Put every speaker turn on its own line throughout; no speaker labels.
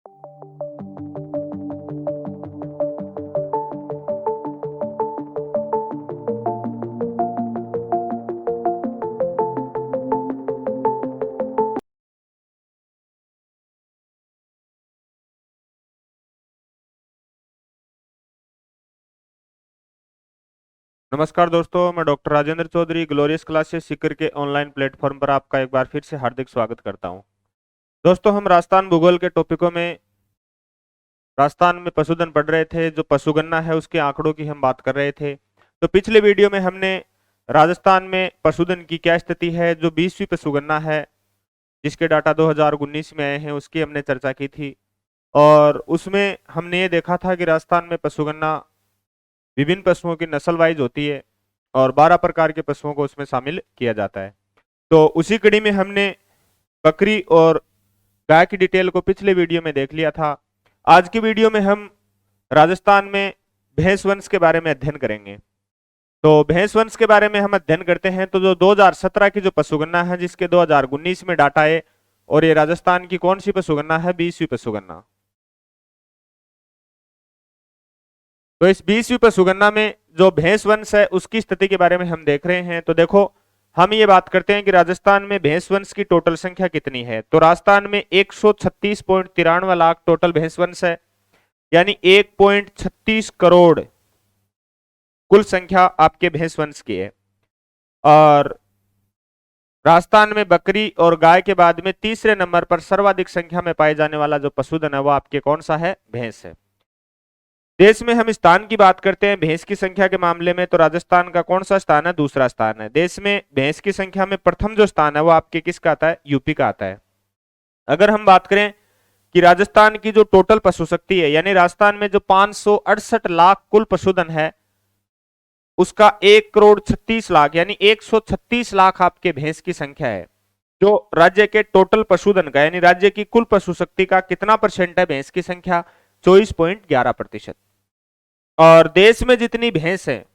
नमस्कार दोस्तों, मैं doctor Rajendra Chaudhary Glorious Classes Sikar के ऑनलाइन प्लेटफॉर्म पर आपका एक बार फिर से हार्दिक स्वागत करता हूं। दोस्तों, हम राजस्थान भूगोल के टॉपिकों में राजस्थान में पशुधन पढ़ रहे थे। जो पशुगणना है उसके आंकड़ों की हम बात कर रहे थे। तो पिछले वीडियो में हमने राजस्थान में पशुधन की क्या स्थिति है, जो 20वीं पशुगणना है जिसके डाटा 2019 में आए हैं, उसकी हमने चर्चा की थी। और उसमें हमने ये देखा था कि राजस्थान में पशुगणना विभिन्न पशुओं की नस्ल वाइज होती है और 12 प्रकार के पशुओं को उसमें शामिल किया जाता है। तो उसी कड़ी में हमने बकरी और गाय की डिटेल को पिछले वीडियो में देख लिया था। आज की वीडियो में हम राजस्थान में भैंस वंश के बारे में अध्ययन करेंगे। तो भैंस वंश के बारे में हम अध्ययन करते हैं तो जो 2017 की जो पशुगणना है, जिसके 2019 में डाटा है, और ये राजस्थान की कौन सी पशुगणना है? 20वीं पशुगणना। तो इस 20वीं पशुगणना में जो भैंस वंश है उसकी स्थिति के बारे में हम देख रहे हैं। तो देखो, हम ये बात करते हैं कि राजस्थान में भैंस वंश की टोटल संख्या कितनी है। तो राजस्थान में 136.93 लाख टोटल भैंस वंश है, यानी 1.36 करोड़ कुल संख्या आपके भैंस वंश की है। और राजस्थान में बकरी और गाय के बाद में तीसरे नंबर पर सर्वाधिक संख्या में पाए जाने वाला जो पशुधन है वो आपके कौन सा है? भैंस है। देश में हम स्थान की बात करते हैं भैंस की संख्या के मामले में, तो राजस्थान का कौन सा स्थान है? दूसरा स्थान है। देश में भैंस की संख्या में प्रथम जो स्थान है वो आपके किसका आता है? यूपी का आता है। अगर हम बात करें कि राजस्थान की जो टोटल पशु शक्ति है, यानी राजस्थान में जो 568 लाख कुल पशुधन है, उसका 1,36,00,000 यानी 136 लाख आपके भैंस की संख्या है। जो राज्य के टोटल पशुधन का, यानी राज्य की कुल पशु शक्ति का कितना परसेंट है भैंस की संख्या? 24.11%। और देश में जितनी भैंस है,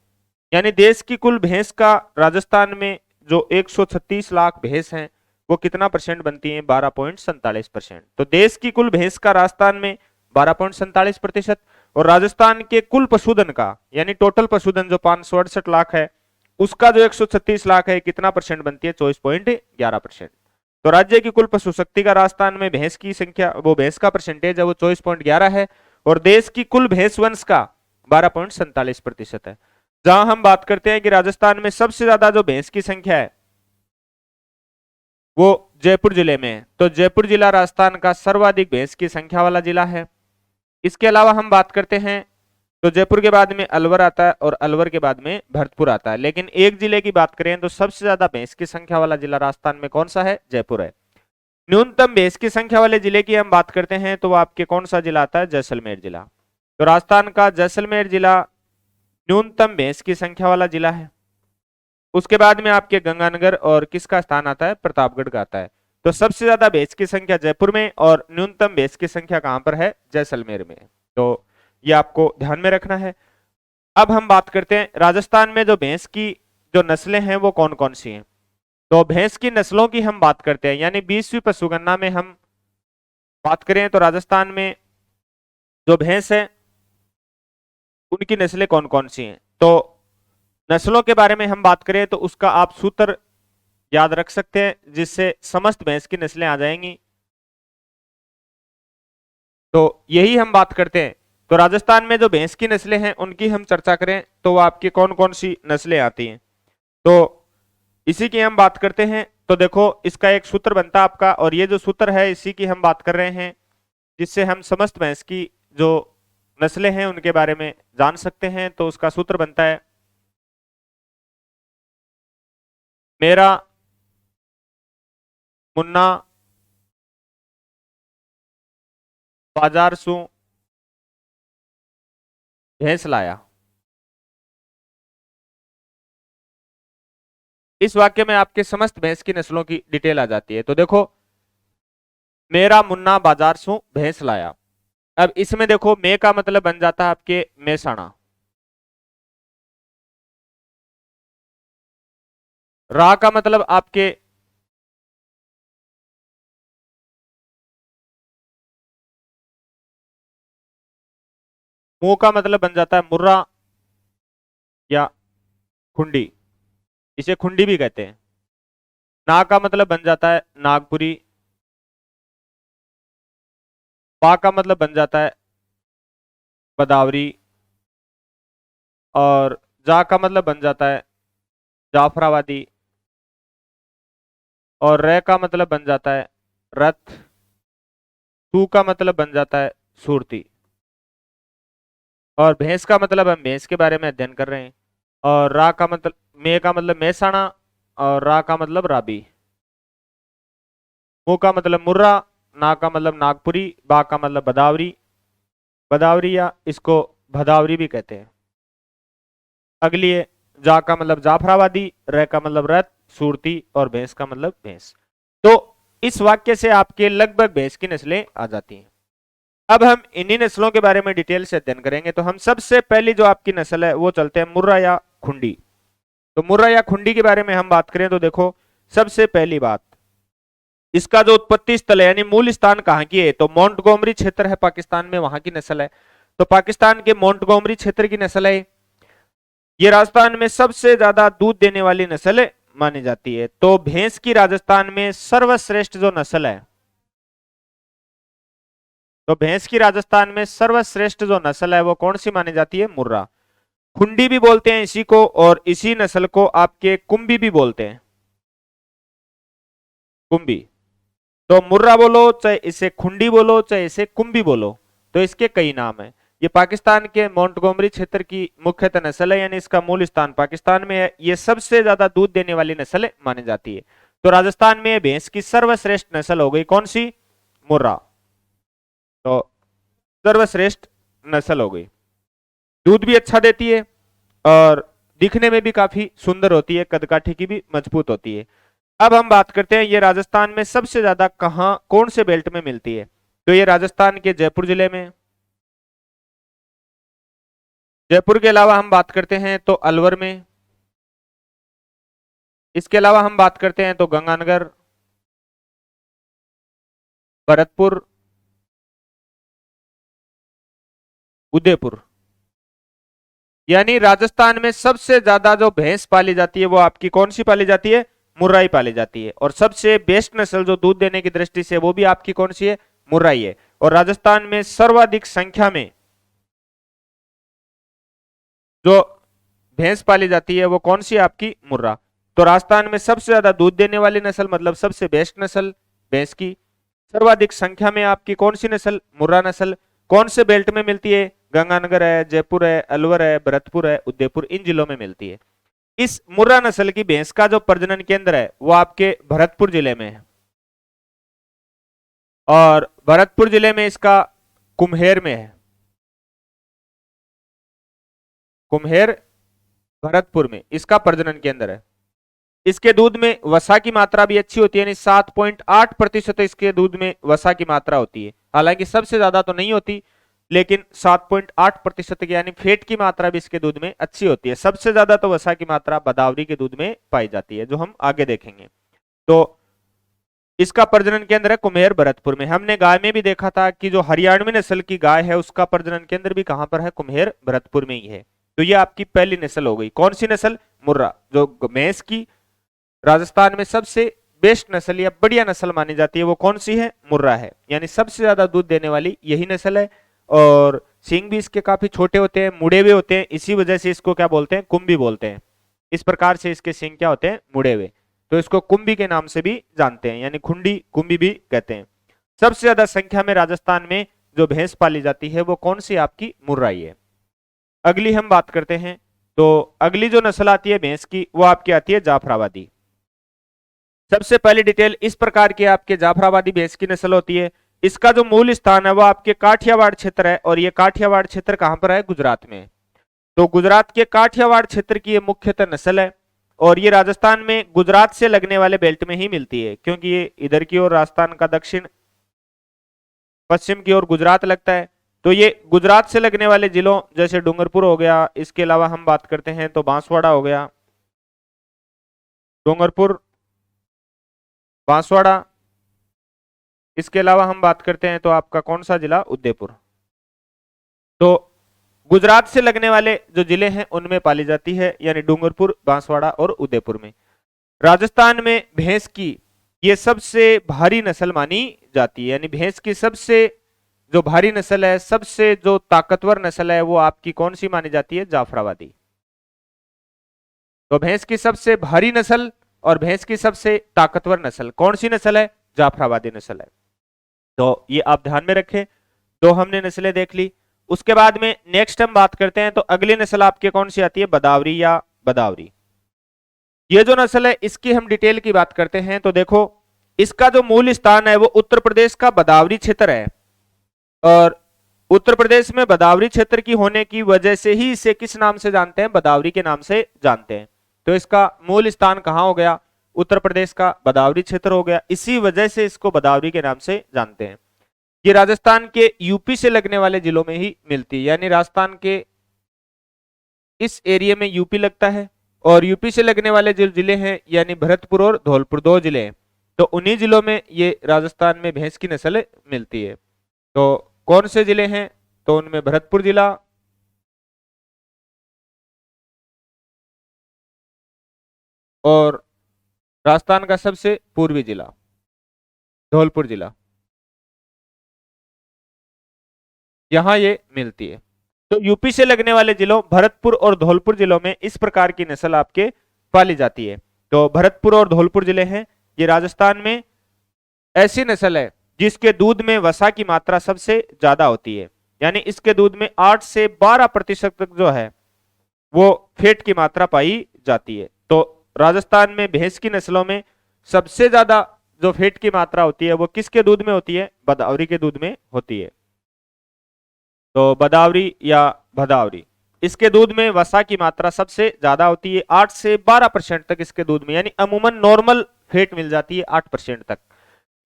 यानी देश की कुल भैंस का राजस्थान में जो 136 लाख भैंस हैं, वो कितना परसेंट बनती हैं? 12.47%। तो देश की कुल भैंस का राजस्थान में 12.47%, और राजस्थान के कुल पशुधन का, यानी टोटल पशुधन जो 568 लाख है, उसका जो 136 लाख है, कितना परसेंट बनती है? 24.11%। तो राज्य की कुल पशु शक्ति का राजस्थान में भैंस की संख्या, वो भैंस का परसेंटेज है, वो 24.11 है, और देश की कुल भैंस वंश का 12.47% है। जहां हम बात करते हैं कि राजस्थान में सबसे ज्यादा जो भैंस की संख्या है वो जयपुर जिले में है। तो जयपुर जिला राजस्थान का सर्वाधिक भैंस की संख्या वाला जिला है। इसके अलावा हम बात करते हैं तो जयपुर के बाद में अलवर आता है और अलवर के बाद में भरतपुर आता है। लेकिन एक जिले की बात करें तो सबसे ज्यादा भैंस की संख्या वाला जिला राजस्थान में कौन सा है? जयपुर है। न्यूनतम भैंस की संख्या वाले जिले की हम बात करते हैं तो वो आपके कौन सा जिला आता है? जैसलमेर जिला। तो राजस्थान का जैसलमेर जिला न्यूनतम भैंस की संख्या वाला जिला है। उसके बाद में आपके गंगानगर और किसका स्थान आता है? प्रतापगढ़ का आता है। तो सबसे ज्यादा भैंस की संख्या जयपुर में और न्यूनतम भैंस की संख्या कहां पर है? जैसलमेर में। तो ये आपको ध्यान में रखना है। अब हम बात करते हैं राजस्थान में जो भैंस की जो नस्लें हैं वो कौन कौन सी हैं। तो भैंस की नस्लों की हम बात करते हैं, यानी 20वीं पशुगणना में हम बात करें तो राजस्थान में जो भैंस है उनकी नस्लें कौन कौन सी हैं। तो नस्लों के बारे में हम बात करें तो उसका आप सूत्र याद रख सकते हैं, जिससे समस्त भैंस की नस्लें आ जाएंगी। तो यही हम बात करते हैं। तो राजस्थान में जो भैंस की नस्लें हैं उनकी हम चर्चा करें तो वो आपकी कौन कौन सी नस्लें आती हैं, तो इसी की हम बात करते हैं। तो देखो, इसका एक सूत्र बनता है आपका, और ये जो सूत्र है इसी की हम बात कर रहे हैं, जिससे हम समस्त भैंस की जो नस्लें हैं उनके बारे में जान सकते हैं। तो उसका सूत्र बनता है, मेरा मुन्ना बाजार सू भैंस लाया। इस वाक्य में आपके समस्त भैंस की नस्लों की डिटेल आ जाती है। तो देखो, मेरा मुन्ना बाजार सू भैंस लाया। अब इसमें देखो, मे का मतलब बन जाता है आपके मेसाणा, रा का मतलब आपके मू का मतलब बन जाता है मुर्रा या खुंडी, इसे खुंडी भी कहते हैं। ना का मतलब बन जाता है नागपुरी। पा का मतलब बन जाता है बदावरी। और जा का मतलब बन जाता है जाफराबादी। और रे का मतलब बन जाता है रथ। तू का मतलब बन जाता है सूरती। और भैंस का मतलब हम भैंस के बारे में अध्ययन कर रहे हैं। और रा का मतलब मे का मतलब मेहसाणा। और रा का मतलब राबी। मु का मतलब मुर्रा। ना का मतलब नागपुरी। बा का मतलब बदावरी। बदावरी या इसको भदावरी भी कहते हैं। अगली है जा का मतलब जाफराबादी। रे का मतलब रथ सूरती। और भैंस का मतलब भैंस। तो इस वाक्य से आपके लगभग भैंस की नस्लें आ जाती हैं। अब हम इन्हीं नस्लों के बारे में डिटेल से अध्ययन करेंगे। तो हम सबसे पहली जो आपकी नस्ल है वो चलते हैं मुर्रा या खुंडी। तो मुर्रा या खुंडी के बारे में हम बात करें तो देखो, सबसे पहली बात, इसका जो उत्पत्ति स्थल है यानी मूल स्थान कहाँ की है, तो मोंटगोमरी क्षेत्र है पाकिस्तान में, वहां की नस्ल है। तो पाकिस्तान के मोंटगोमरी क्षेत्र की नस्ल है। ये राजस्थान में सबसे ज्यादा दूध देने वाली नस्ल मानी जाती है। तो भैंस की राजस्थान में सर्वश्रेष्ठ जो नस्ल है, तो भैंस की राजस्थान में सर्वश्रेष्ठ जो नस्ल है वो कौन सी मानी जाती है, मुर्रा। खुंडी भी बोलते हैं इसी को, और इसी नस्ल को आपके कुंभी भी बोलते हैं, कुंभी। तो मुर्रा बोलो चाहे इसे खुंडी बोलो चाहे इसे कुंभी बोलो, तो इसके कई नाम है। ये पाकिस्तान के मोंटगोमरी क्षेत्र की मुख्यतः नस्ल है, यानी इसका मूल स्थान पाकिस्तान में है। ये सबसे ज्यादा दूध देने वाली नस्ल मानी जाती है। तो राजस्थान में भैंस की सर्वश्रेष्ठ नस्ल हो गई कौन सी, मुर्रा। तो सर्वश्रेष्ठ नस्ल हो गई। दूध भी अच्छा देती है और दिखने में भी काफी सुंदर होती है, कदकाठी की भी मजबूत होती है। अब हम बात करते हैं ये राजस्थान में सबसे ज्यादा कहां कौन से बेल्ट में मिलती है। तो ये राजस्थान के जयपुर जिले में। जयपुर के अलावा हम बात करते हैं तो अलवर में। इसके अलावा हम बात करते हैं तो गंगानगर, भरतपुर, उदयपुर। यानी राजस्थान में सबसे ज्यादा जो भैंस पाली जाती है वो आपकी कौन सी पाली जाती है, मुर्राई पाली जाती है। और सबसे बेस्ट नस्ल जो दूध देने की दृष्टि से वो भी आपकी कौन सी है, मुर्राई है। और राजस्थान में सर्वाधिक संख्या में जो भैंस पाली जाती है वो कौन सी है आपकी, मुर्रा। तो राजस्थान में सबसे ज्यादा दूध देने वाली नस्ल मतलब सबसे बेस्ट नस्ल भैंस की, सर्वाधिक संख्या में आपकी कौन सी नस्ल, मुर्रा नस्ल। कौन से बेल्ट में मिलती है, गंगानगर है, जयपुर है, अलवर है, भरतपुर है, उदयपुर, इन जिलों में मिलती है। इस मुर्रा नस्ल की भैंस का जो प्रजनन केंद्र है वो आपके भरतपुर जिले में है। और भरतपुर जिले में इसका कुम्हेर में है, कुम्हेर भरतपुर में इसका प्रजनन केंद्र है। इसके दूध में वसा की मात्रा भी अच्छी होती है, यानी 7.8% इसके दूध में वसा की मात्रा होती है। हालांकि सबसे ज्यादा तो नहीं होती, लेकिन 7.8% यानी फैट की मात्रा भी इसके दूध में अच्छी होती है। सबसे ज्यादा तो वसा की मात्रा बदावरी के दूध में पाई जाती है, जो हम आगे देखेंगे। तो इसका प्रजनन केंद्र है कुम्हेर भरतपुर में। हमने गाय में भी देखा था कि जो हरियाणवी नस्ल की गाय है उसका प्रजनन केंद्र भी कहां पर है, कुम्हेर भरतपुर में ही है। तो ये आपकी पहली नस्ल हो गई, कौन सी नस्ल, मुर्रा। जो भैंस की राजस्थान में सबसे बेस्ट नस्ल या बढ़िया नस्ल मानी जाती है वो कौन सी है, मुर्रा है। यानी सबसे ज्यादा दूध देने वाली यही नस्ल है। और सींग भी इसके काफी छोटे होते हैं, मुड़े हुए होते हैं, इसी वजह से इसको क्या बोलते हैं, कुंभी बोलते हैं। इस प्रकार से इसके सींग क्या होते हैं, मुड़े हुए। तो इसको कुंभी के नाम से भी जानते हैं, यानी खुंडी कुंभी भी कहते हैं। सबसे ज्यादा संख्या में राजस्थान में जो भैंस पाली जाती है वो कौन सी आपकी, मुर्राई है। अगली हम बात करते हैं तो अगली जो नस्ल आती है भैंस की वो आपकी आती है जाफराबादी। सबसे पहली डिटेल इस प्रकार की आपके जाफराबादी भैंस की नस्ल होती है। इसका जो मूल स्थान है वो आपके काठियावाड़ क्षेत्र है, और ये काठियावाड़ क्षेत्र कहां पर है, गुजरात में। तो गुजरात के काठियावाड़ क्षेत्र की ये मुख्यतः नस्ल है। और ये राजस्थान में गुजरात से लगने वाले बेल्ट में ही मिलती है, क्योंकि ये इधर की ओर राजस्थान का दक्षिण पश्चिम की ओर गुजरात लगता है। तो ये गुजरात से लगने वाले जिलों जैसे डूंगरपुर हो गया, इसके अलावा हम बात करते हैं तो बांसवाड़ा हो गया, डूंगरपुर, बांसवाड़ा। इसके अलावा हम बात करते हैं तो आपका कौन सा जिला, उदयपुर। तो गुजरात से लगने वाले जो जिले हैं उनमें पाली जाती है, यानी डूंगरपुर, बांसवाड़ा और उदयपुर में। राजस्थान में भैंस की ये सबसे भारी नस्ल मानी जाती है, यानी भैंस की सबसे जो भारी नस्ल है, सबसे जो ताकतवर नस्ल है, वो आपकी कौन सी मानी जाती है? जाफराबादी। तो भैंस की सबसे भारी नस्ल और भैंस की सबसे ताकतवर नस्ल कौन सी नस्ल है? जाफराबादी नस्ल है। तो ये आप ध्यान में रखें। तो हमने नस्लें देख ली। उसके बाद में नेक्स्ट हम बात करते हैं, तो अगली नस्ल आपके कौन सी आती है? बदावरी या बदावरी। ये जो नस्ल है इसकी हम डिटेल की बात करते हैं। तो देखो, इसका जो मूल स्थान है वो उत्तर प्रदेश का बदावरी क्षेत्र है, और उत्तर प्रदेश में बदावरी क्षेत्र की होने की वजह से ही इसे किस नाम से जानते हैं? बदावरी के नाम से जानते हैं। तो इसका मूल स्थान कहां हो गया? उत्तर प्रदेश का बदावरी क्षेत्र हो गया, इसी वजह से इसको बदावरी के नाम से जानते हैं। ये राजस्थान के यूपी से लगने वाले जिलों में ही मिलती है, यानी राजस्थान के इस एरिया में यूपी लगता है, और यूपी से लगने वाले जो जिले हैं यानी भरतपुर और धौलपुर, दो जिले हैं, तो उन्हीं जिलों में ये राजस्थान में भैंस की नस्ल मिलती है। तो कौन से जिले हैं? तो उनमें भरतपुर जिला, और राजस्थान का सबसे पूर्वी जिला धौलपुर जिला, यहां ये मिलती है। तो यूपी से लगने वाले जिलों भरतपुर और धौलपुर जिलों में इस प्रकार की नस्ल आपके पाली जाती है। तो भरतपुर और धौलपुर जिले हैं, ये राजस्थान में ऐसी नस्ल है जिसके दूध में वसा की मात्रा सबसे ज्यादा होती है, यानी इसके दूध में 8 से 12% तक जो है वो फैट की मात्रा पाई जाती है। तो राजस्थान में भैंस की नस्लों में सबसे ज्यादा जो फैट की मात्रा होती है वो किसके दूध में होती है? बदावरी के दूध में होती है। तो बदावरी या भदावरी, इसके दूध में वसा की मात्रा सबसे ज्यादा होती है, 8 से 12% तक इसके दूध में, यानी अमूमन नॉर्मल फैट मिल जाती है 8% तक।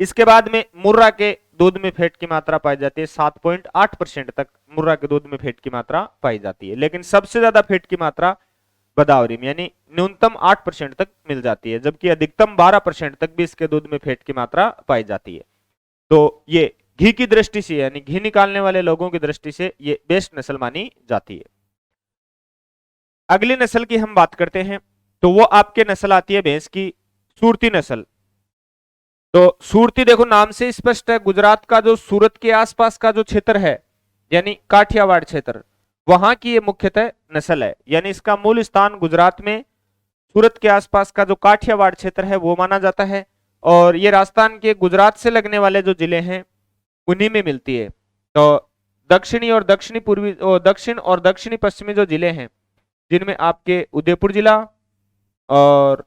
इसके बाद में मुर्रा के दूध में फैट की मात्रा पाई जाती है, 7.8% तक मुर्रा के दूध में फैट की मात्रा पाई जाती है। लेकिन सबसे ज्यादा फैट की मात्रा बदावरी में, यानी न्यूनतम 8% तक मिल जाती है, जबकि अधिकतम 12% तक भी इसके दूध में फैट की मात्रा पाई जाती है। तो ये घी की दृष्टि से, यानी घी निकालने वाले लोगों की दृष्टि से ये बेस्ट नस्ल मानी जाती है। अगली नस्ल की हम बात करते हैं, तो वो आपके नस्ल आती है भैंस की सूरती नस्ल। तो सूरती देखो नाम से स्पष्ट है, गुजरात का जो सूरत के आसपास का जो क्षेत्र है, यानी काठियावाड़ क्षेत्र, वहां की ये मुख्यतः नस्ल है, यानी इसका मूल स्थान गुजरात में सूरत के आसपास का जो काठियावाड़ क्षेत्र है वो माना जाता है, और ये राजस्थान के गुजरात से लगने वाले जो जिले हैं उन्हीं में मिलती है। तो दक्षिणी और दक्षिणी पूर्वी और दक्षिण और दक्षिणी पश्चिमी जो जिले हैं, जिनमें आपके उदयपुर जिला और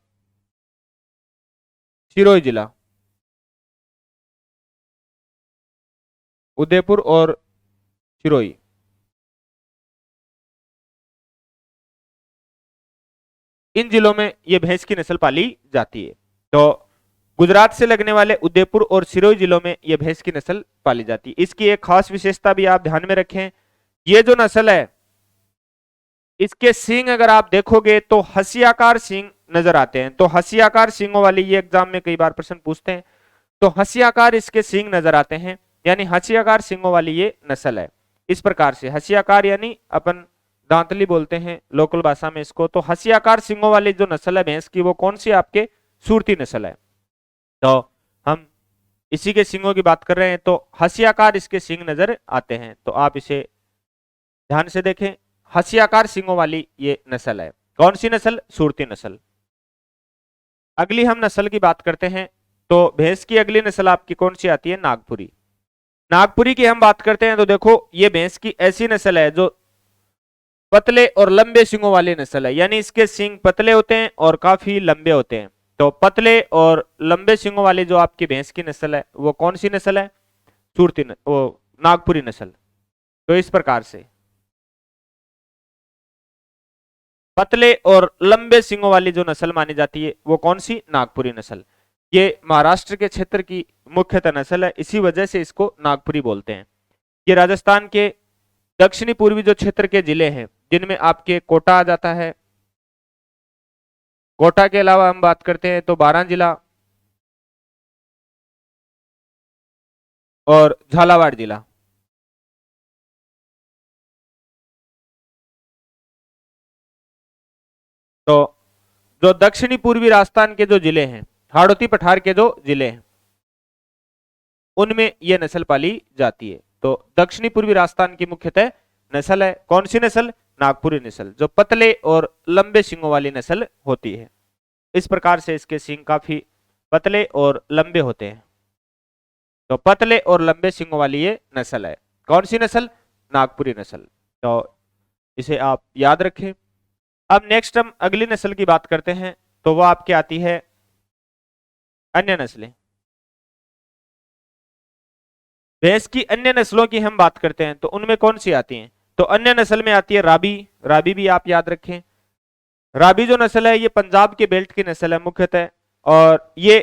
सिरोही जिला, उदयपुर और सिरोही, इन जिलों में ये भैंस की नस्ल पाली जाती है। तो गुजरात से लगने वाले उदयपुर और सिरोही जिलों में ये भैंस की नस्ल पाली जाती है। इसकी एक खास विशेषता भी आप ध्यान में रखें, ये जो नस्ल है इसके सींग अगर आप देखोगे तो हंसियाकार सींग नजर आते हैं। तो हंसियाकार सींगों वाली, ये एग्जाम में कई बार प्रश्न पूछते हैं, तो हंसियाकार इसके सींग नजर आते हैं, यानी हंसियाकार सींगों वाली ये नस्ल है। इस प्रकार से हंसियाकार यानी अपन दांतली बोलते हैं लोकल भाषा में इसको, तो हंसियाकार सींगों वाली जो नस्ल है भैंस की वो कौन सी? आपके सूरती नस्ल है। तो हम इसी के सींगों की बात कर रहे हैं, तो हंसियाकार इसके सींग नजर आते हैं, तो आप इसे ध्यान से देखें, हंसियाकार सींगों वाली ये नस्ल है। कौन सी नस्ल? सूरती नस्ल। अगली हम नस्ल की बात करते हैं, तो भैंस की अगली नस्ल आपकी कौन सी आती है? नागपुरी। नागपुरी की हम बात करते हैं, तो देखो ये भैंस की ऐसी नस्ल है जो पतले और लंबे सींगों वाली नस्ल है, यानी इसके सींग पतले होते हैं और काफी लंबे होते हैं। तो पतले और लंबे सींगों वाली जो आपकी भैंस की नस्ल है वो कौन सी नस्ल है? वो नागपुरी नस्ल। तो इस प्रकार से पतले और लंबे सींगों वाली जो नस्ल मानी जाती है वो कौन सी? नागपुरी नस्ल। ये महाराष्ट्र के क्षेत्र की मुख्यतः नस्ल है, इसी वजह से इसको नागपुरी बोलते हैं। ये राजस्थान के दक्षिणी पूर्वी जो क्षेत्र के जिले हैं, जिनमें आपके कोटा आ जाता है, कोटा के अलावा हम बात करते हैं तो बारां जिला और झालावाड़ जिला, तो जो दक्षिणी पूर्वी राजस्थान के जो जिले हैं, हाड़ौती पठार के जो जिले हैं, उनमें यह नस्ल पाली जाती है। तो दक्षिणी पूर्वी राजस्थान की मुख्यतः नस्ल है कौन सी नस्ल? नागपुरी नस्ल, जो पतले और लंबे सींगों वाली नस्ल होती है। इस प्रकार से इसके सींग काफी पतले और लंबे होते हैं। तो पतले और लंबे सींगों वाली ये नस्ल है। कौन सी नस्ल? नागपुरी नस्ल। तो इसे आप याद रखें। अब नेक्स्ट हम अगली नस्ल की बात करते हैं, तो वो आपके आती है अन्य नस्लें। भैंस की अन्य नस्लों की हम बात करते हैं तो उनमें कौन सी आती हैं? तो अन्य नस्ल में आती है राबी। राबी भी आप याद रखें। राबी जो नस्ल है ये पंजाब के बेल्ट की नस्ल है मुख्यतः, और ये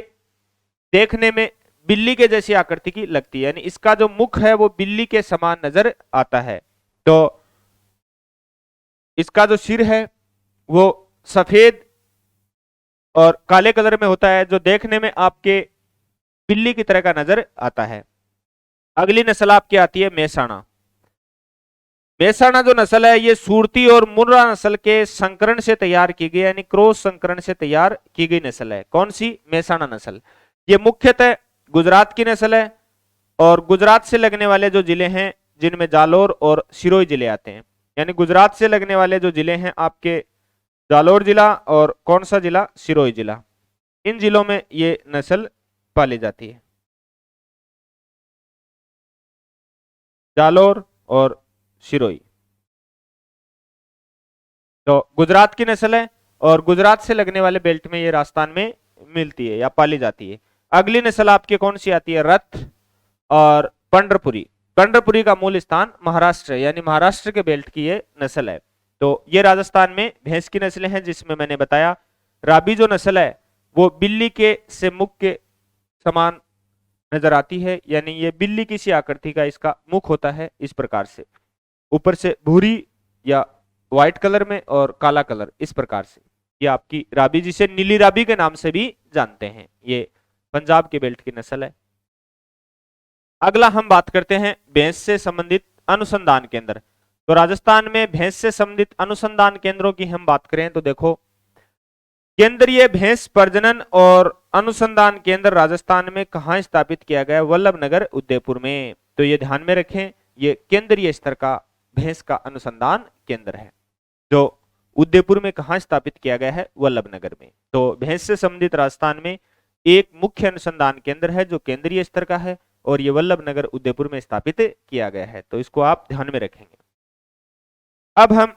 देखने में बिल्ली के जैसी आकृति की लगती है, यानी इसका जो मुख है वो बिल्ली के समान नजर आता है। तो इसका जो सिर है वो सफेद और काले कलर में होता है, जो देखने में आपके बिल्ली की तरह का नजर आता है। अगली नस्ल आपकी आती है मेहसाणा। मेहसाणा जो नस्ल है ये सूरती और मुर्रा नस्ल के संकरण से तैयार की गई, यानी क्रॉस संकरण से तैयार की गई नस्ल है। कौन सी? मेहसाणा नस्ल। ये मुख्यतः गुजरात की नस्ल है, और गुजरात से लगने वाले जो जिले हैं जिनमें जालोर और सिरोही जिले आते हैं, यानी गुजरात से लगने वाले जो जिले हैं आपके जालोर जिला और कौन सा जिला? सिरोही जिला। इन जिलों में ये नस्ल पाली जाती है, जालोर और सिरोही। तो गुजरात की नस्ल है और गुजरात से लगने वाले बेल्ट में ये राजस्थान में मिलती है या पाली जाती है। अगली नस्ल आपकी कौन सी आती है? रथ और पंढरपुरी। पंढरपुरी का मूल स्थान महाराष्ट्र है, यानी महाराष्ट्र के बेल्ट की ये नस्ल है। तो ये राजस्थान में भैंस की नस्लें हैं, जिसमें मैंने बताया राबी जो नस्ल है वो बिल्ली के से मुख के समान नजर आती है, यानी ये बिल्ली की सी आकृति का इसका मुख होता है, इस प्रकार से ऊपर से भूरी या व्हाइट कलर में और काला कलर, इस प्रकार से ये आपकी राबी, जिसे नीली राबी के नाम से भी जानते हैं, ये पंजाब के बेल्ट की नस्ल है। अगला हम बात करते हैं भैंस से संबंधित अनुसंधान केंद्र। तो राजस्थान में भैंस से संबंधित अनुसंधान केंद्रों की हम बात करें तो देखो, केंद्रीय भैंस प्रजनन और अनुसंधान केंद्र राजस्थान में कहां स्थापित किया गया? वल्लभनगर उदयपुर में। तो ये ध्यान में रखें, ये केंद्रीय स्तर का भैंस का अनुसंधान केंद्र है, जो उदयपुर में कहां स्थापित किया गया है? वल्लभनगर में। तो भैंस से संबंधित राजस्थान में एक मुख्य अनुसंधान केंद्र है जो केंद्रीय स्तर का है, और ये वल्लभनगर उदयपुर में स्थापित किया गया है। तो इसको आप ध्यान में रखेंगे। अब हम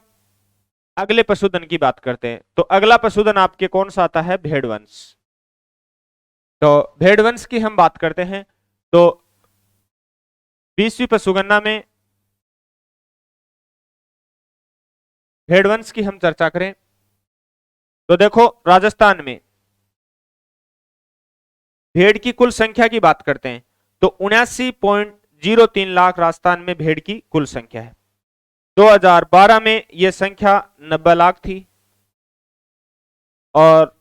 अगले पशुधन की बात करते हैं। तो अगला पशुधन आपके कौन सा आता है? भेड़वंश। तो भेड़वंश की हम बात करते हैं तो 20वीं पशुगणना में भेड़वंश की हम चर्चा करें तो देखो, राजस्थान में भेड़ की कुल संख्या की बात करते हैं तो 79.03 लाख राजस्थान में भेड़ की कुल संख्या है। 2012 में यह संख्या 90 लाख थी, और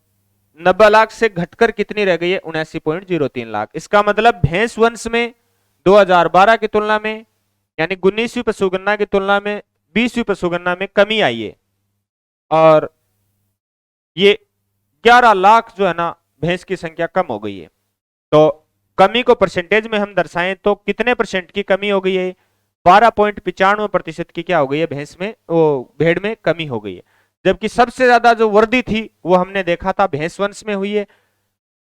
90 लाख से घटकर कितनी रह गई है? 79.03 लाख। इसका मतलब भैंस वंश में 2012 की तुलना में, यानी 19वीं पशुगणना की तुलना में 20वीं पशुगणना में कमी आई है, और ये 11 लाख जो है ना भैंस की संख्या कम हो गई है। तो कमी को परसेंटेज में हम दर्शाएं तो कितने परसेंट की कमी हो गई है? 12.95% की क्या हो गई है? भैंस में, वो भेड़ में कमी हो गई है। जबकि सबसे ज्यादा जो वृद्धि थी वो हमने देखा था भैंस वंश में हुई है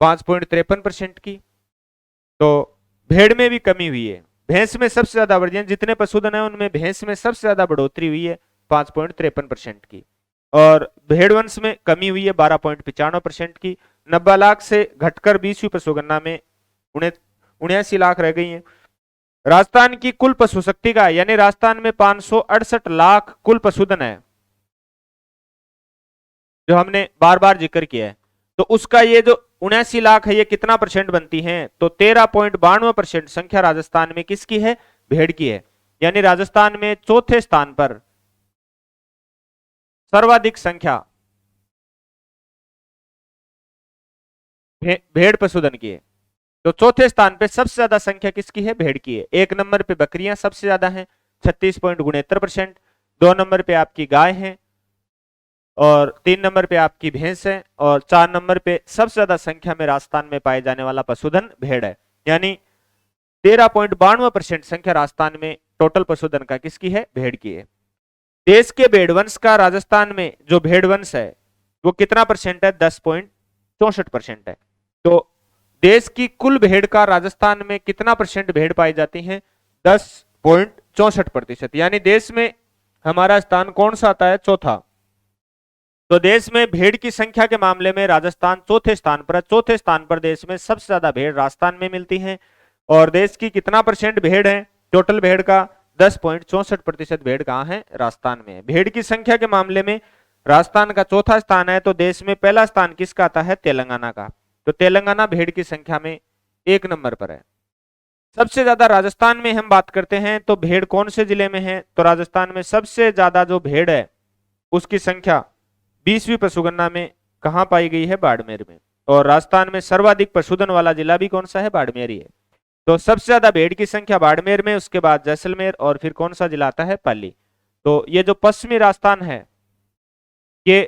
5.53% की। तो भेड़ में भी कमी हुई है, भैंस में सबसे ज्यादा वृद्धि, जितने पशुधन है उनमें भैंस में सबसे ज्यादा बढ़ोतरी हुई है 5.53% की, और भेड़ वंश में कमी हुई है 12.95% की। 90 लाख से घटकर 20वीं पशुगणना में 79 लाख रह गई है। राजस्थान की कुल पशु शक्ति का, यानी राजस्थान में 568 लाख कुल पशुधन है, जो हमने बार बार जिक्र किया है। तो उसका ये जो 79 लाख है ये कितना परसेंट बनती है? तो 13.92% संख्या राजस्थान में किसकी है? भेड़ की है। यानी राजस्थान में चौथे स्थान पर सर्वाधिक संख्या भेड़ पशुधन की है। तो चौथे स्थान पे सबसे ज्यादा संख्या किसकी है? भेड़ की है। एक नंबर पे बकरियां सबसे ज्यादा हैं 36.69%, 2 नंबर पे आपकी गाय हैं, और 3 नंबर पे आपकी भैंस है, और 4 नंबर पे सबसे ज्यादा संख्या में राजस्थान में पाए जाने वाला पशुधन भेड़ है। यानी 13.92% संख्या राजस्थान में टोटल पशुधन का किसकी है? भेड़ की है। देश के भेड़ वंश का राजस्थान में जो भेड़ वंश है वो कितना परसेंट है? 10.64% है। तो देश की कुल भेड़ का राजस्थान में कितना परसेंट भेड़ पाई जाती है? 10.64%। यानी देश में हमारा स्थान कौन सा आता है? चौथा। तो देश में भेड़ की संख्या के मामले में राजस्थान चौथे स्थान पर है। चौथे स्थान पर देश में सबसे ज्यादा भेड़ राजस्थान में मिलती है। और देश की कितना परसेंट भेड़ है टोटल भेड़ का? 10.64% भेड़ कहां है? राजस्थान में है। भेड़ की संख्या के मामले में राजस्थान का चौथा स्थान है, तो देश में पहला स्थान किसका आता है? तेलंगाना का। तो तेलंगाना भेड़ की संख्या में 1 नंबर पर है। सबसे ज्यादा राजस्थान में हम बात करते हैं तो भेड़ कौन से जिले में है? तो राजस्थान में सबसे ज्यादा जो भेड़ है उसकी संख्या 20वीं पशुगणना में कहां पाई गई है? बाड़मेर में। और राजस्थान में सर्वाधिक पशुधन वाला जिला भी कौन सा है? बाड़मेर ही है। तो सबसे ज्यादा भेड़ की संख्या बाड़मेर में, उसके बाद जैसलमेर, और फिर कौन सा जिला आता है? पाली। तो ये जो पश्चिमी राजस्थान है ये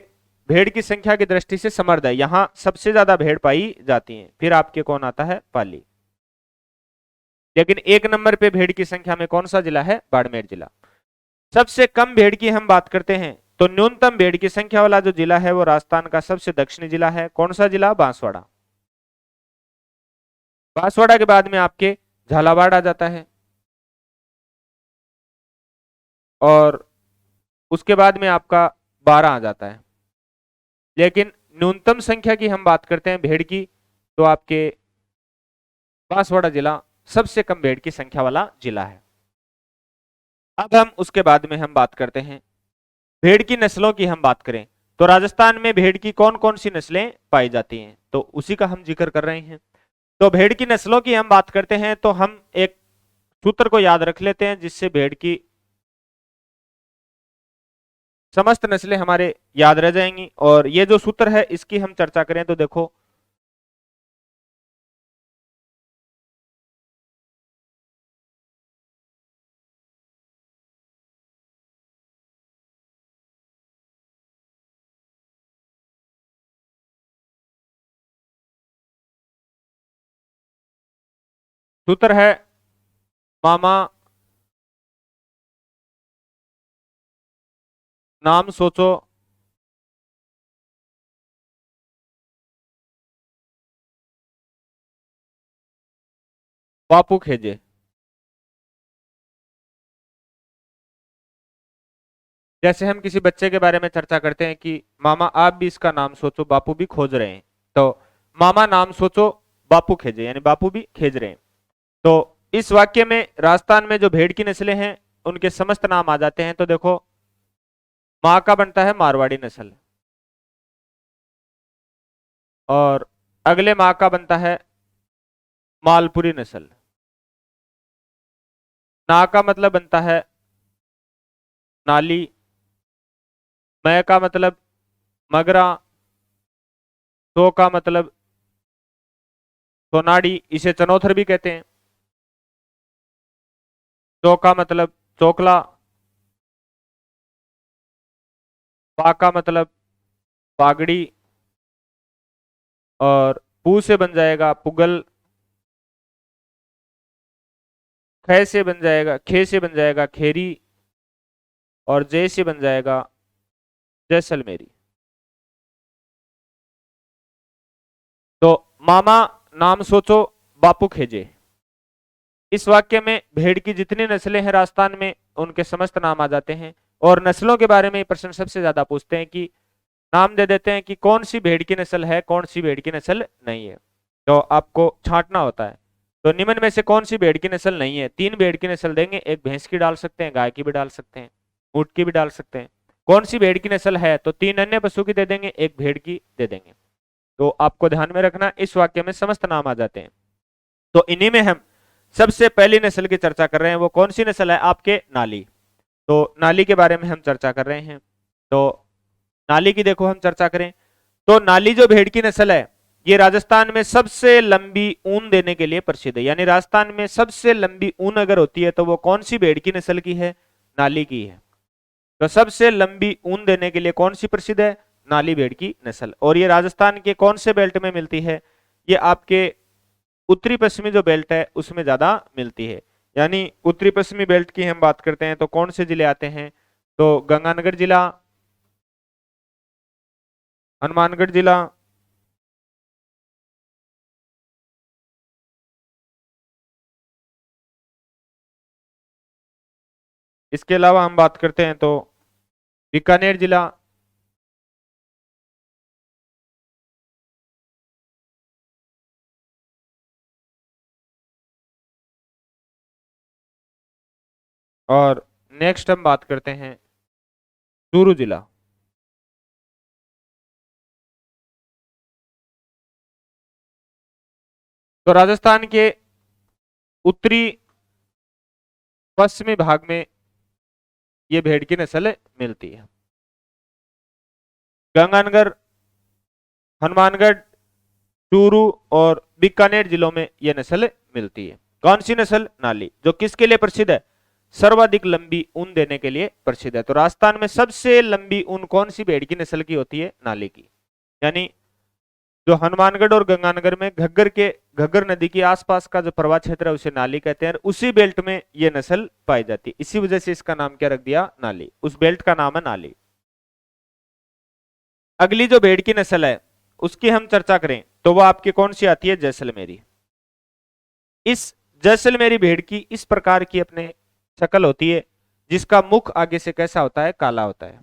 भेड़ की संख्या की दृष्टि से समृद्ध है, यहां सबसे ज्यादा भेड़ पाई जाती है। फिर आपके कौन आता है? पाली। लेकिन 1 नंबर पे भेड़ की संख्या में कौन सा जिला है? बाड़मेर जिला। सबसे कम भेड़ की हम बात करते हैं तो न्यूनतम भेड़ की संख्या वाला जो जिला है वो राजस्थान का सबसे दक्षिणी जिला है। कौन सा जिला? बांसवाड़ा। बांसवाड़ा के बाद में आपके झालावाड़ आ जाता है, और उसके बाद में आपका 12 आ जाता है। लेकिन न्यूनतम संख्या की हम बात करते हैं भेड़ की तो आपके बांसवाड़ा जिला सबसे कम भेड़ की संख्या वाला जिला है। अब हम उसके बाद में हम बात करते हैं भेड़ की नस्लों की। हम बात करें तो राजस्थान में भेड़ की कौन कौन सी नस्लें पाई जाती हैं, तो उसी का हम जिक्र कर रहे हैं। तो भेड़ की नस्लों की हम बात करते हैं तो हम एक सूत्र को याद रख लेते हैं जिससे भेड़ की समस्त नस्लें हमारे याद रह जाएंगी। और ये जो सूत्र है इसकी हम चर्चा करें तो देखो, सूत्र है मामा नाम सोचो बापू खेजे। जैसे हम किसी बच्चे के बारे में चर्चा करते हैं कि मामा आप भी इसका नाम सोचो बापू भी खोज रहे हैं, तो मामा नाम सोचो बापू खेजे, यानी बापू भी खेज रहे हैं। तो इस वाक्य में राजस्थान में जो भेड़ की नस्लें हैं उनके समस्त नाम आ जाते हैं। तो देखो, मां का बनता है मारवाड़ी नस्ल, और अगले मां का बनता है मालपुरी नस्ल, ना का मतलब बनता है नाली, मैं का मतलब मगरा, सो का मतलब सोनाड़ी, इसे चनौथर भी कहते हैं, चौ का मतलब चोकला, पा का मतलब पागड़ी, और पू से बन जाएगा पुगल, खे से बन जाएगा खे से बन जाएगा खेरी, और जय से बन जाएगा जैसलमेरी। तो मामा नाम सोचो बापू खेजे, इस वाक्य में भेड़ की जितनी नस्लें हैं राजस्थान में उनके समस्त नाम आ जाते हैं। और नस्लों के बारे में प्रश्न सबसे ज्यादा पूछते हैं कि नाम दे देते हैं कि कौन सी भेड़ की नस्ल है, कौन सी भेड़ की नस्ल नहीं है। तो आपको छांटना होता है। तो निम्न में से कौन सी भेड़ की नस्ल नहीं है? 3 भेड़ की नस्ल देंगे, एक भैंस की डाल सकते हैं, गाय की भी डाल सकते हैं, ऊंट की भी डाल सकते हैं। कौन सी भेड़ की नस्ल है? तो 3 अन्य पशु की दे देंगे, एक भेड़ की दे देंगे। तो आपको ध्यान में रखना इस वाक्य में समस्त नाम आ जाते हैं। तो इन्हीं में हम सबसे पहली नस्ल की चर्चा कर रहे हैं, वो कौन सी नस्ल है? आपके नाली। तो नाली के बारे में हम चर्चा कर रहे हैं। तो नाली की देखो हम चर्चा करें तो नाली जो भेड़ की नस्ल है ये राजस्थान में सबसे लंबी ऊन देने के लिए प्रसिद्ध है। यानी राजस्थान में सबसे लंबी ऊन अगर होती है तो वो कौन सी भेड़ की नस्ल की है? नाली की है। तो सबसे लंबी ऊन देने के लिए कौन सी प्रसिद्ध है? नाली भेड़ की नस्ल। और ये राजस्थान के कौन से बेल्ट में मिलती है? ये आपके उत्तरी पश्चिमी जो बेल्ट है उसमें ज्यादा मिलती है। यानी उत्तरी पश्चिमी बेल्ट की हम बात करते हैं तो कौन से जिले आते हैं? तो गंगानगर जिला, हनुमानगढ़ जिला, इसके अलावा हम बात करते हैं तो बीकानेर जिला, और नेक्स्ट हम बात करते हैं चूरू जिला। तो राजस्थान के उत्तरी पश्चिमी भाग में ये भेड़ की नस्ल मिलती है। गंगानगर, हनुमानगढ़, चूरू और बीकानेर जिलों में यह नस्ल मिलती है। कौन सी नस्ल? नाली। जो किसके लिए प्रसिद्ध है? सर्वाधिक लंबी ऊन देने के लिए प्रसिद्ध है। तो राजस्थान में सबसे लंबी ऊन कौन सी भेड़ की नस्ल की होती है? नाली की। यानी जो हनुमानगढ़ और गंगानगर में घग्गर नदी के आसपास का जो प्रवाह क्षेत्र है उसे नाली कहते हैं, उसी बेल्ट में ये नस्ल पाई जाती है। इसी वजह से इसका नाम क्या रख दिया? नाली। उस बेल्ट का नाम है नाली। अगली जो भेड़ की नस्ल है उसकी हम चर्चा करें तो वह आपकी कौन सी आती है? जैसलमेरी। इस जैसलमेरी भेड़ की इस प्रकार की अपने शक्ल होती है, जिसका मुख आगे से कैसा होता है? काला होता है।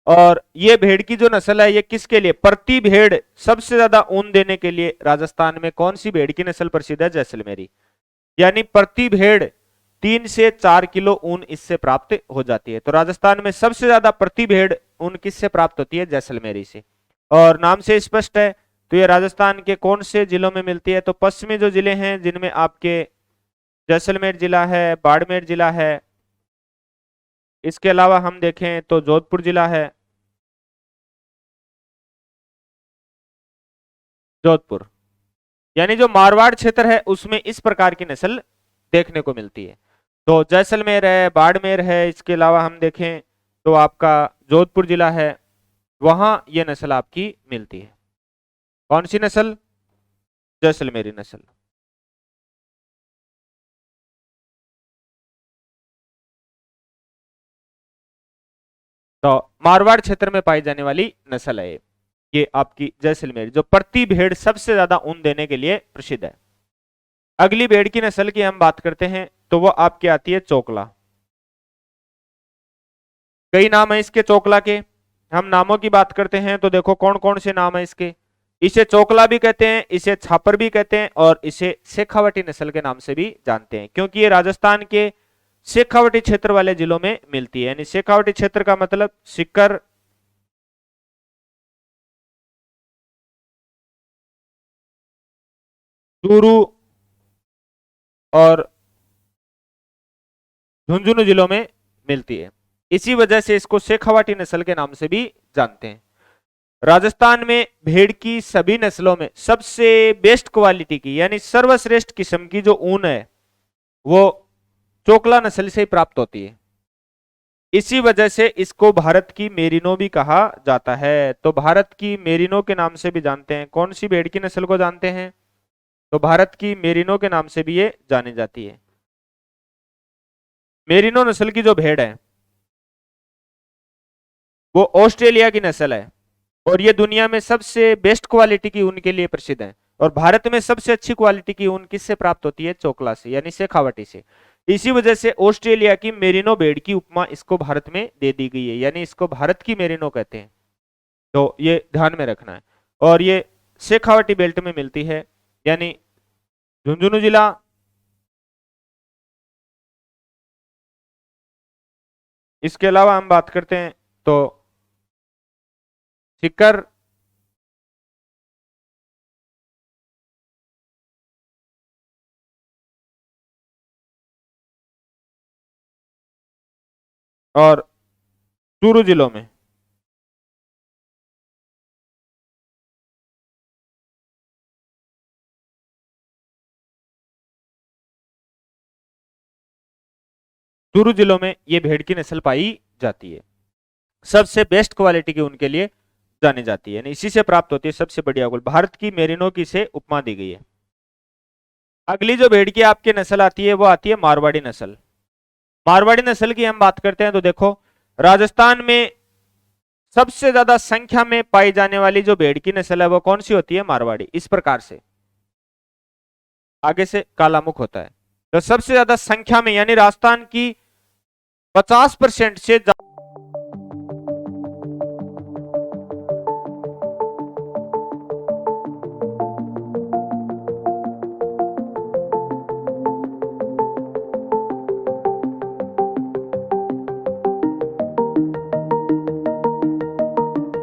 और ये भेड़ की जो नस्ल है ये किसके लिए? प्रति भेड़ सबसे ज्यादा ऊन देने के लिए राजस्थान में कौन सी भेड़ की नस्ल प्रसिद्ध है? जैसलमेरी। यानी प्रति भेड़ 3 से 4 किलो ऊन इससे प्राप्त हो जाती है। तो राजस्थान में सबसे ज्यादा प्रति भेड़ ऊन किससे प्राप्त होती है? जैसलमेरी से। और नाम से स्पष्ट है। तो ये राजस्थान के कौन से जिलों में मिलती है? तो पश्चिमी जो जिले हैं जिनमें आपके जैसलमेर जिला है, बाड़मेर जिला है, इसके अलावा हम देखें तो जोधपुर जिला है, जोधपुर। यानी जो मारवाड़ क्षेत्र है उसमें इस प्रकार की नस्ल देखने को मिलती है। तो जैसलमेर है, बाड़मेर है, इसके अलावा हम देखें तो आपका जोधपुर जिला है, वहां यह नस्ल आपकी मिलती है। कौन सी नस्ल? जैसलमेरी नस्ल। तो मारवाड़ क्षेत्र में पाई जाने वाली नस्ल है ये आपकी जैसलमेर, जो प्रति भेड़ सबसे ज्यादा ऊन देने के लिए प्रसिद्ध है। अगली भेड़ की नस्ल की हम बात करते हैं तो वो आपकी आती है चोकला। कई नाम है इसके चोकला के। हम नामों की बात करते हैं तो देखो कौन कौन से नाम है इसके। इसे चोकला भी कहते हैं, इसे छापर भी कहते हैं, और इसे शेखावटी नस्ल के नाम से भी जानते हैं, क्योंकि ये राजस्थान के शेखावटी क्षेत्र वाले जिलों में मिलती है। यानी शेखावटी क्षेत्र का मतलब सीकर, चूरू और झुंझुनू जिलों में मिलती है। इसी वजह से इसको शेखावाटी नस्ल के नाम से भी जानते हैं। राजस्थान में भेड़ की सभी नस्लों में सबसे बेस्ट क्वालिटी की यानी सर्वश्रेष्ठ किस्म की जो ऊन है वो चोकला नस्ल से ही प्राप्त होती है। इसी वजह से इसको भारत की मेरिनो भी कहा जाता है। तो भारत की मेरिनो के नाम से भी जानते हैं। कौन सी भेड़ की नस्ल को जानते हैं? तो भारत की मेरिनो के नाम से भी ये जानी जाती है। मेरिनो नस्ल की जो भेड़ है वो ऑस्ट्रेलिया की नस्ल है, और ये दुनिया में सबसे बेस्ट क्वालिटी की ऊन के लिए प्रसिद्ध है। और भारत में सबसे अच्छी क्वालिटी की ऊन किससे प्राप्त होती है? चोकला से, यानी शेखावटी से। इसी वजह से ऑस्ट्रेलिया की मेरिनो भेड़ की उपमा इसको भारत में दे दी गई है, यानी इसको भारत की मेरिनो कहते हैं। तो ये ध्यान में रखना है। और ये शेखावटी बेल्ट में मिलती है, यानी झुंझुनू जिला, इसके अलावा हम बात करते हैं तो सीकर, और चूरू जिलों में। चूरू जिलों में ये भेड़ की नस्ल पाई जाती है। सबसे बेस्ट क्वालिटी की उनके लिए जानी जाती है, यानी इसी से प्राप्त होती है सबसे बढ़िया ऊन। भारत की मेरिनो की से उपमा दी गई है। अगली जो भेड़ की आपकी नस्ल आती है वो आती है मारवाड़ी नस्ल। मारवाड़ी नस्ल की हम बात करते हैं तो देखो, राजस्थान में सबसे ज्यादा संख्या में पाई जाने वाली जो भेड़ की नस्ल है वो कौन सी होती है? मारवाड़ी। इस प्रकार से आगे से काला मुख होता है। तो सबसे ज्यादा संख्या में यानी राजस्थान की 50% से